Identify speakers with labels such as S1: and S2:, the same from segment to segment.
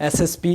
S1: SSP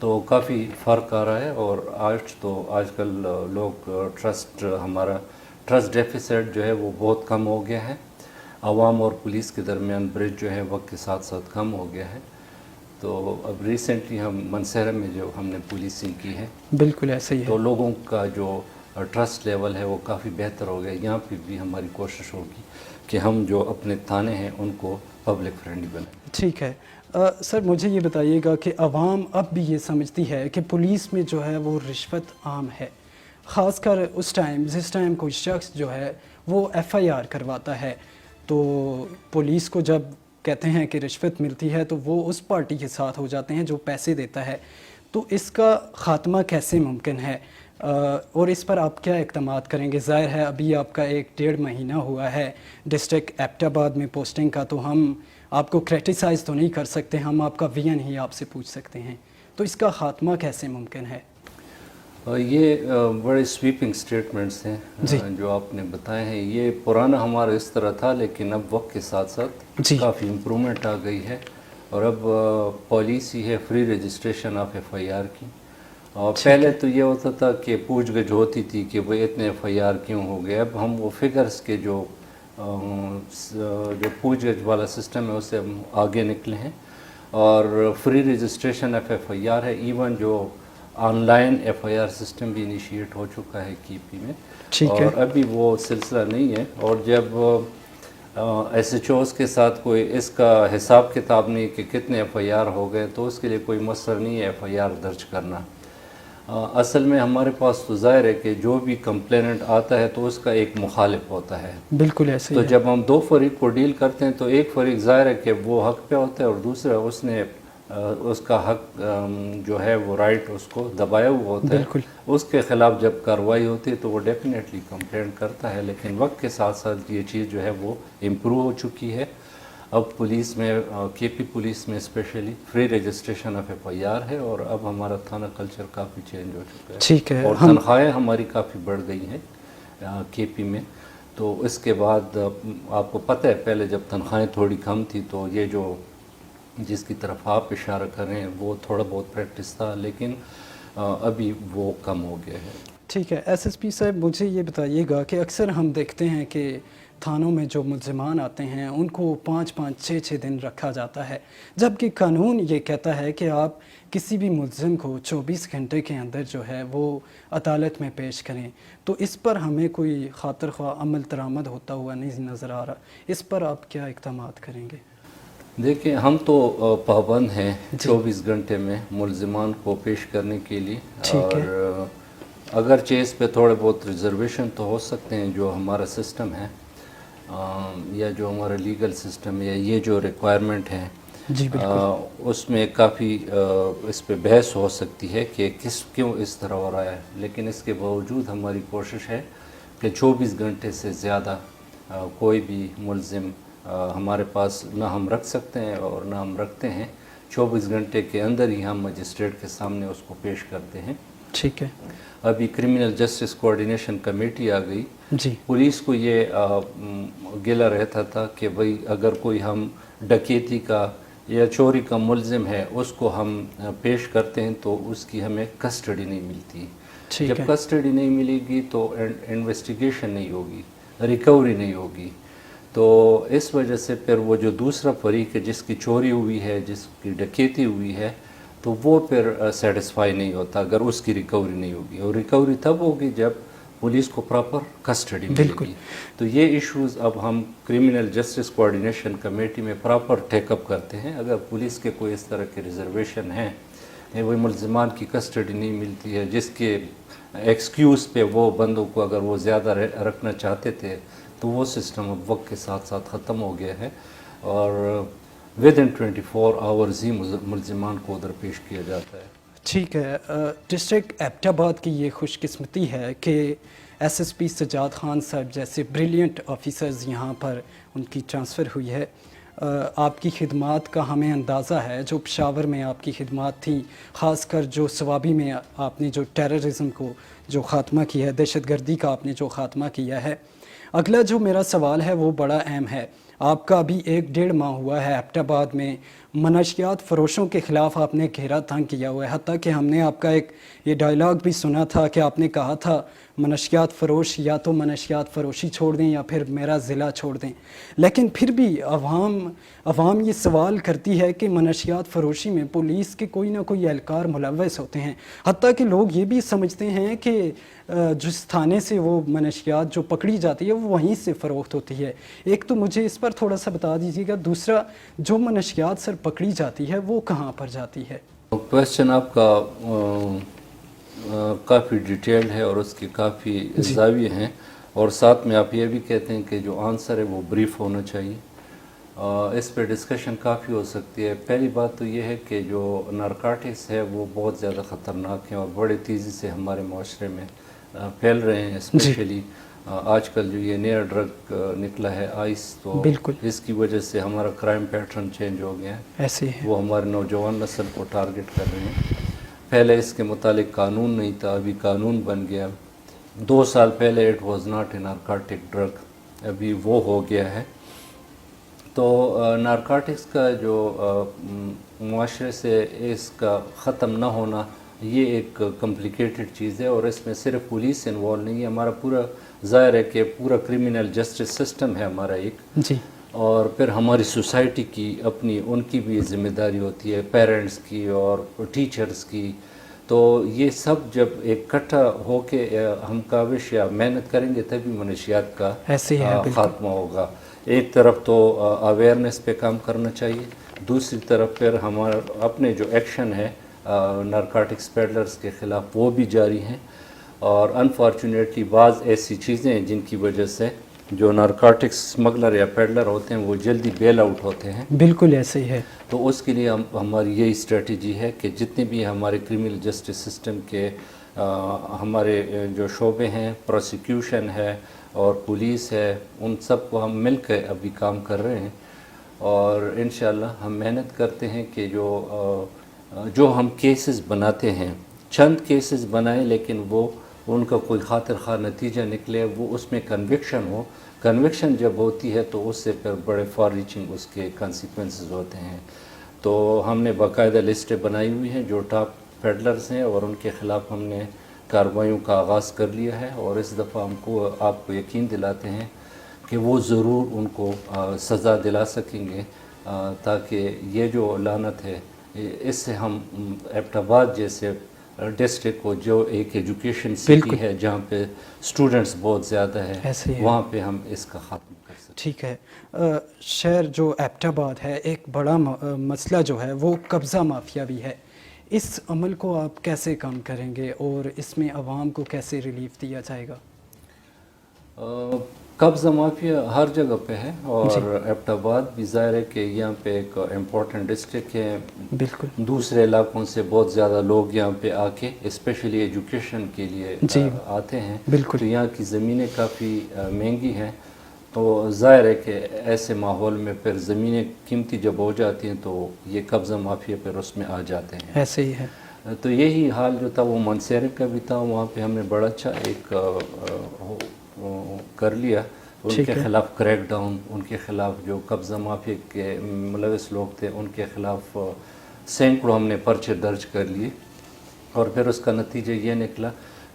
S2: تو کافی فرق آ رہا ہے. اور آج کل لوگ ہمارا ٹرسٹ ڈیفیسٹ جو ہے وہ بہت کم ہو گیا ہے. عوام اور پولیس کے درمیان برج جو ہے وقت کے ساتھ ساتھ کم ہو گیا ہے. تو اب ریسنٹلی ہم منسہرہ میں جو ہم نے پولیسنگ کی ہے
S1: بالکل ایسا ہی ہے.
S2: تو لوگوں کا جو ٹرسٹ لیول ہے وہ کافی بہتر ہو گیا. یہاں پہ بھی ہماری کوشش ہوگی کہ ہم جو اپنے تھانے ہیں ان کو پبلک فرینڈلی بنائیں.
S1: ٹھیک ہے. سر مجھے یہ بتائیے گا کہ عوام اب بھی یہ سمجھتی ہے کہ پولیس میں جو ہے وہ رشوت عام ہے، خاص کر جس ٹائم کوئی شخص جو ہے وہ FIR کرواتا ہے تو پولیس کو جب کہتے ہیں کہ رشوت ملتی ہے تو وہ اس پارٹی کے ساتھ ہو جاتے ہیں جو پیسے دیتا ہے. تو اس کا خاتمہ کیسے ممکن ہے اور اس پر آپ کیا اقدامات کریں گے؟ ظاہر ہے ابھی آپ کا 1-1.5 مہینہ ہوا ہے ڈسٹرکٹ ایبٹ آباد میں پوسٹنگ کا، تو ہم آپ کو کرٹیسائز تو نہیں کر سکتے، ہم آپ کا ویژن ہی آپ سے پوچھ سکتے ہیں. تو اس کا خاتمہ کیسے ممکن ہے؟
S2: یہ بڑے سویپنگ سٹیٹمنٹس ہیں جو آپ نے بتائے ہیں. یہ پرانا ہمارا اس طرح تھا، لیکن اب وقت کے ساتھ ساتھ کافی امپرومنٹ آ گئی ہے. اور اب پالیسی ہے فری رجسٹریشن آف FIR کی. اور پہلے تو یہ ہوتا تھا کہ پوچھ گچھ ہوتی تھی کہ وہ اتنے FIR کیوں ہو گئے. اب ہم وہ فگرز کے جو پوچھ گچھ والا سسٹم ہے اس سے ہم آگے نکلے ہیں اور فری رجسٹریشن آف FIR ہے. ایون جو آن لائن FIR سسٹم بھی انیشیٹ ہو چکا ہے KP میں، اور ابھی وہ سلسلہ نہیں ہے. اور جب SHOs کے ساتھ کوئی اس کا حساب کتاب نہیں کہ کتنے FIR ہو گئے تو اس کے لیے کوئی مسئلہ نہیں ہے FIR درج کرنا. اصل میں ہمارے پاس تو ظاہر ہے کہ جو بھی کمپلیننٹ آتا ہے تو اس کا ایک مخالف ہوتا ہے.
S1: بالکل ایسے
S2: تو جب ہم 2 فریق کو ڈیل کرتے ہیں تو ایک فریق ظاہر ہے کہ وہ حق پہ ہوتا ہے اور دوسرا اس نے اس کا حق جو ہے وہ رائٹ اس کو دبایا ہوا ہوتا ہے. اس کے خلاف جب کارروائی ہوتی ہے تو وہ ڈیفینیٹلی کمپلین کرتا ہے. لیکن وقت کے ساتھ ساتھ یہ چیز جو ہے وہ امپروو ہو چکی ہے. اب پولیس میں KP پولیس میں specially free registration of FIR ہے اور اب ہمارا تھانہ کلچر کافی چینج ہو چکا ہے.
S1: ٹھیک ہے.
S2: اور تنخواہیں ہماری کافی بڑھ گئی ہیں KP میں. تو اس کے بعد آپ کو پتہ ہے پہلے جب تنخواہیں تھوڑی کم تھی تو یہ جو جس کی طرف آپ اشارہ کر رہے ہیں وہ تھوڑا بہت پریکٹس تھا، لیکن ابھی وہ کم ہو گیا ہے.
S1: ٹھیک ہے. SSP صاحب مجھے یہ بتائیے گا کہ اکثر ہم دیکھتے ہیں کہ تھانوں میں جو ملزمان آتے ہیں ان کو 5-5 6-6 دن رکھا جاتا ہے، جبکہ قانون یہ کہتا ہے کہ آپ کسی بھی ملزم کو 24 گھنٹے کے اندر جو ہے وہ عدالت میں پیش کریں. تو اس پر ہمیں کوئی خاطر خواہ عمل درآمد ہوتا ہوا نہیں نظر آ رہا. اس پر آپ کیا اقدامات کریں گے؟
S2: دیکھیں ہم تو پابند ہیں 24 گھنٹے میں ملزمان کو پیش کرنے کے لیے. اور اگرچہ اس پہ تھوڑے بہت ریزرویشن تو ہو سکتے ہیں، جو ہمارا سسٹم ہے یا جو ہمارا لیگل سسٹم ہے، یہ جو ریکوائرمنٹ ہے اس میں کافی اس پہ بحث ہو سکتی ہے کہ کیوں اس طرح ہو رہا ہے. لیکن اس کے باوجود ہماری کوشش ہے کہ 24 گھنٹے سے زیادہ کوئی بھی ملزم ہمارے پاس نہ ہم رکھ سکتے ہیں اور نہ ہم رکھتے ہیں. 24 گھنٹے کے اندر ہی ہم مجسٹریٹ کے سامنے اس کو پیش کرتے ہیں.
S1: ٹھیک ہے.
S2: ابھی کرمنل جسٹس کوآرڈینیشن کمیٹی آ گئی. پولیس کو یہ گلہ رہتا تھا کہ بھئی اگر کوئی ہم ڈکیتی کا یا چوری کا ملزم ہے اس کو ہم پیش کرتے ہیں تو اس کی ہمیں کسٹڈی نہیں ملتی. جب کسٹڈی نہیں ملے گی تو انویسٹیگیشن نہیں ہوگی، ریکوری نہیں ہوگی. تو اس وجہ سے پھر وہ جو دوسرا فریق ہے جس کی چوری ہوئی ہے، جس کی ڈکیتی ہوئی ہے، تو وہ پھر سیٹسفائی نہیں ہوتا اگر اس کی ریکوری نہیں ہوگی. اور ریکوری تب ہوگی جب پولیس کو پراپر کسٹڈی ملے گی. تو یہ ایشوز اب ہم کرمنل جسٹس کوآرڈینیشن کمیٹی میں پراپر ٹیک اپ کرتے ہیں. اگر پولیس کے کوئی اس طرح کے ریزرویشن ہیں، وہ ملزمان کی کسٹڈی نہیں ملتی ہے، جس کے ایکسکیوز پہ وہ بندوں کو اگر وہ زیادہ رکھنا چاہتے تھے، تو وہ سسٹم اب وقت کے ساتھ ساتھ ختم ہو گیا ہے اور ودن 24 آورز ہی ملزمان کو ادھر پیش کیا جاتا ہے.
S1: ٹھیک ہے. ڈسٹرکٹ ایبٹ آباد کی یہ خوش قسمتی ہے کہ SSP سجاد خان صاحب جیسے بریلینٹ آفیسرز یہاں پر ان کی ٹرانسفر ہوئی ہے. آپ کی خدمات کا ہمیں اندازہ ہے، جو پشاور میں آپ کی خدمات تھیں، خاص کر جو سوابی میں آپ نے جو ٹیررزم کو جو خاتمہ کیا ہے، دہشت گردی کا آپ نے جو خاتمہ کیا ہے. اگلا جو میرا سوال ہے وہ بڑا اہم ہے. آپ کا ابھی 1-1.5 ماہ ہوا ہے ایبٹ آباد میں منشیات فروشوں کے خلاف آپ نے گھیرا تنگ کیا ہوا ہے، حتیٰ کہ ہم نے آپ کا ایک یہ ڈائلاگ بھی سنا تھا کہ آپ نے کہا تھا منشیات فروش یا تو منشیات فروشی چھوڑ دیں یا پھر میرا ضلع چھوڑ دیں، لیکن پھر بھی عوام یہ سوال کرتی ہے کہ منشیات فروشی میں پولیس کے کوئی نہ کوئی اہلکار ملوث ہوتے ہیں، حتیٰ کہ لوگ یہ بھی سمجھتے ہیں کہ جس تھانے سے وہ منشیات جو پکڑی جاتی ہے وہ وہیں سے فروخت ہوتی ہے۔ ایک تو مجھے اس پر تھوڑا سا بتا دیجیے گا، دوسرا جو منشیات سر پکڑی جاتی ہے وہ کہاں پر جاتی ہے؟
S2: کویشچن آپ کا کافی ڈیٹیلڈ ہے اور اس کے کافی زاویے ہیں، اور ساتھ میں آپ یہ بھی کہتے ہیں کہ جو آنسر ہے وہ بریف ہونا چاہیے۔ اس پہ ڈسکشن کافی ہو سکتی ہے۔ پہلی بات تو یہ ہے کہ جو نارکاٹکس ہے وہ بہت زیادہ خطرناک ہیں اور بڑے تیزی سے ہمارے معاشرے میں پھیل رہے ہیں، اسپیشلی آج کل جو یہ نیا ڈرگ نکلا ہے آئس، تو
S1: بالکل
S2: اس کی وجہ سے ہمارا کرائم پیٹرن چینج ہو گیا ہے،
S1: ایسے ہی ہے۔
S2: وہ ہمارے نوجوان نسل کو ٹارگٹ کر رہے ہیں۔ پہلے اس کے متعلق قانون نہیں تھا، ابھی قانون بن گیا۔ 2 سال پہلے it was not a narcotic drug, ابھی وہ ہو گیا ہے۔ تو نارکاٹکس کا جو معاشرے سے اس کا ختم نہ ہونا، یہ ایک کمپلیکیٹڈ چیز ہے، اور اس میں صرف پولیس انوالو نہیں ہے، ہمارا پورا ظاہر ہے کہ پورا کرمنل جسٹس سسٹم ہے ہمارا ایک،
S1: جی
S2: اور پھر ہماری سوسائٹی کی اپنی ان کی بھی ذمہ داری ہوتی ہے، پیرنٹس کی اور ٹیچرز کی۔ تو یہ سب جب اکٹھا ہو کے ہم کاوش یا محنت کریں گے تبھی منشیات کا
S1: ایسے ہی ہے، بالکل
S2: خاتمہ ہوگا۔ ایک طرف تو اویئرنیس پہ کام کرنا چاہیے، دوسری طرف پھر ہمارا اپنے جو ایکشن ہے نارکاٹکس پیڈلرز کے خلاف وہ بھی جاری ہیں، اور انفارچونیٹلی بعض ایسی چیزیں ہیں جن کی وجہ سے جو نارکاٹکس اسمگلر یا پیڈلر ہوتے ہیں وہ جلدی بیل آؤٹ ہوتے ہیں۔
S1: بالکل ایسے ہی ہے۔
S2: تو اس کے لیے ہماری یہی اسٹریٹجی ہے کہ جتنے بھی ہمارے کرمنل جسٹس سسٹم کے ہمارے جو شعبے ہیں، پروسیکیوشن ہے اور پولیس ہے، ان سب کو ہم مل کے ابھی کام کر رہے ہیں، اور انشاءاللہ ہم محنت کرتے ہیں کہ جو ہم کیسز بناتے ہیں، چند کیسز بنائیں لیکن وہ ان کا کوئی خاطر خواہ نتیجہ نکلے، وہ اس میں کنوکشن ہو۔ کنوکشن جب ہوتی ہے تو اس سے پھر بڑے فار ریچنگ اس کے کنسیکوینسز ہوتے ہیں۔ تو ہم نے باقاعدہ لسٹیں بنائی ہوئی ہیں جو ٹاپ پیڈلرز ہیں، اور ان کے خلاف ہم نے کارروائیوں کا آغاز کر لیا ہے، اور اس دفعہ آپ کو یقین دلاتے ہیں کہ وہ ضرور ان کو سزا دلا سکیں گے، تاکہ یہ جو لعنت ہے اس سے ہم ایبٹ آباد جیسے ڈسٹرکٹ کو، جو ایک ایجوکیشن سٹی ہے جہاں پہ اسٹوڈنٹس بہت زیادہ ہے، وہاں پہ ہم اس کا خاتمہ کر سکیں۔
S1: ٹھیک ہے۔ شہر جو ایبٹ آباد ہے، ایک بڑا مسئلہ جو ہے وہ قبضہ مافیا بھی ہے، اس عمل کو آپ کیسے کم کریں گے اور اس میں عوام کو کیسے ریلیف دیا جائے گا؟
S2: قبضہ مافیا ہر جگہ پہ ہے، اور ایبٹ آباد بھی ظاہر ہے کہ یہاں پہ ایک امپورٹنٹ ڈسٹرکٹ ہے،
S1: بالکل
S2: دوسرے علاقوں سے بہت زیادہ لوگ یہاں پہ آ کے اسپیشلی ایجوکیشن کے لیے آتے ہیں، تو یہاں کی زمینیں کافی مہنگی ہیں، تو ظاہر ہے کہ ایسے ماحول میں پھر زمینیں قیمتی جب ہو جاتی ہیں تو یہ قبضہ مافیا پھر اس میں آ جاتے ہیں۔
S1: ایسے ہی ہے۔
S2: تو یہی حال جو تھا وہ منسیرے کا بھی تھا، وہاں پہ ہم نے بڑا اچھا ایک کر لیا، ان کے خلاف کریک ڈاؤن، ان کے خلاف جو قبضہ مافیا کے ملوث لوگ تھے ان کے خلاف سینکڑوں ہم نے پرچے درج کر لیے، اور پھر اس کا نتیجہ یہ نکلا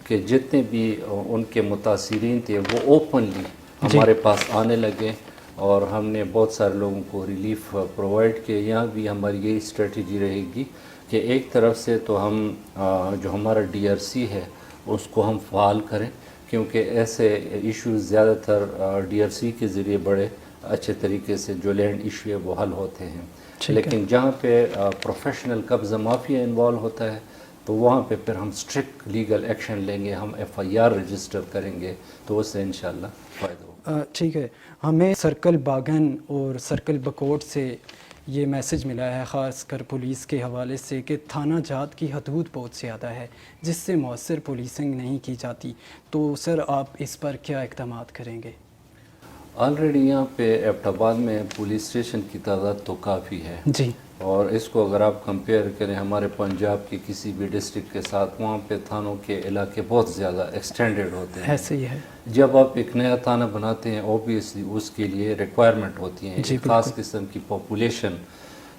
S2: کہ جتنے بھی ان کے متاثرین تھے وہ اوپنلی ہمارے پاس آنے لگے، اور ہم نے بہت سارے لوگوں کو ریلیف پرووائڈ کیا۔ یہاں بھی ہماری یہی اسٹریٹجی رہے گی کہ ایک طرف سے تو ہم جو ہمارا ڈی آر سی ہے اس کو ہم فعال کریں، کیونکہ ایسے ایشوز زیادہ تر ڈی آر سی کے ذریعے بڑے اچھے طریقے سے جو لینڈ ایشو ہے وہ حل ہوتے ہیں، لیکن جہاں پہ پروفیشنل قبضہ مافیا انوالو ہوتا ہے تو وہاں پہ پھر ہم اسٹرکٹ لیگل ایکشن لیں گے، ہم ایف آئی آر رجسٹر کریں گے، تو اس سے انشاءاللہ فائدہ ہوگا۔
S1: ٹھیک ہے۔ ہمیں سرکل باغن اور سرکل بکوٹ سے یہ میسج ملا ہے، خاص کر پولیس کے حوالے سے، کہ تھانہ جات کی حدود بہت زیادہ ہے جس سے مؤثر پولیسنگ نہیں کی جاتی، تو سر آپ اس پر کیا اقدامات کریں گے؟
S2: آلریڈی یہاں پہ ایبٹ آباد میں پولیس اسٹیشن کی تعداد تو کافی ہے،
S1: جی،
S2: اور اس کو اگر آپ کمپیئر کریں ہمارے پنجاب کے کسی بھی ڈسٹرکٹ کے ساتھ، وہاں پہ تھانوں کے علاقے بہت زیادہ ایکسٹینڈڈ ہوتے ہیں۔
S1: ایسے ہی ہے۔
S2: جب آپ ایک نیا تھانہ بناتے ہیں اوبیسلی اس کے لیے ریکوائرمنٹ ہوتی ہیں، ایک خاص قسم کی پاپولیشن